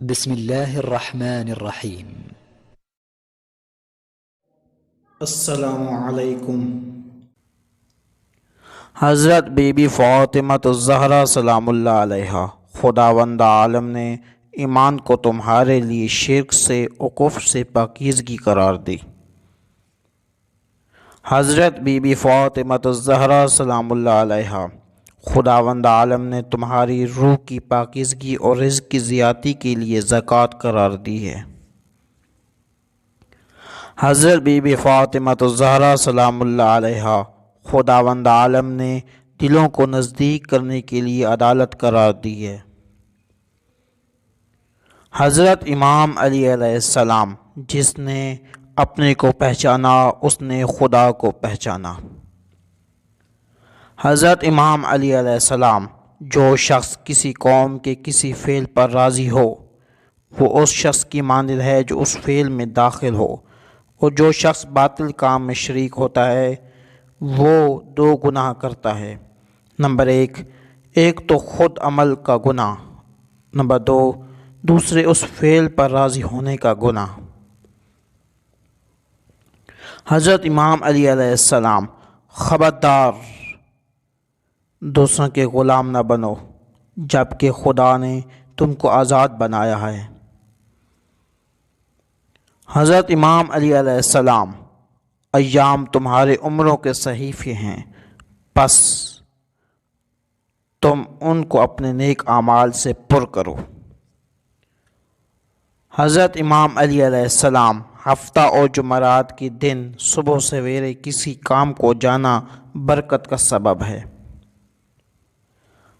بسم الله الرحمن الرحيم. السلام علیکم۔ حضرت بی بی فاطمۃ الزہرا سلام اللہ علیہا، خداوند عالم نے ایمان کو تمہارے لیے شرک سے و کفر سے پاکیزگی قرار دی۔ حضرت بی بی فاطمۃ الزہرا سلام اللہ علیہا، خداوند عالم نے تمہاری روح کی پاکیزگی اور رزق کی زیادتی کے لیے زکوٰۃ قرار دی ہے۔ حضرت بی بی فاطمۃ الزہرا سلام اللہ علیہا، خداوند عالم نے دلوں کو نزدیک کرنے کے لیے عدالت قرار دی ہے۔ حضرت امام علی علیہ السلام، جس نے اپنے کو پہچانا اس نے خدا کو پہچانا۔ حضرت امام علی علیہ السلام، جو شخص کسی قوم کے کسی فعل پر راضی ہو وہ اس شخص کی مانند ہے جو اس فعل میں داخل ہو، اور جو شخص باطل کام میں شریک ہوتا ہے وہ دو گناہ کرتا ہے۔ نمبر ایک تو خود عمل کا گناہ، نمبر دو دوسرے اس فعل پر راضی ہونے کا گناہ۔ حضرت امام علی علیہ السلام، خبردار دوسروں کے غلام نہ بنو جبکہ خدا نے تم کو آزاد بنایا ہے۔ حضرت امام علی علیہ السلام، ایام تمہارے عمروں کے صحیفے ہیں، پس تم ان کو اپنے نیک اعمال سے پر کرو۔ حضرت امام علی علیہ السلام، ہفتہ اور جمعرات کے دن صبح سویرے کسی کام کو جانا برکت کا سبب ہے۔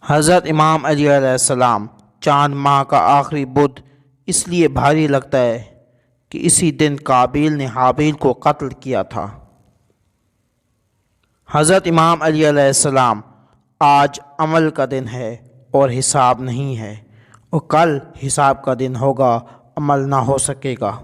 حضرت امام علی علیہ السلام، چاند ماہ کا آخری بدھ اس لیے بھاری لگتا ہے کہ اسی دن قابیل نے حابیل کو قتل کیا تھا۔ حضرت امام علی علیہ السلام، آج عمل کا دن ہے اور حساب نہیں ہے، اور کل حساب کا دن ہوگا، عمل نہ ہو سکے گا۔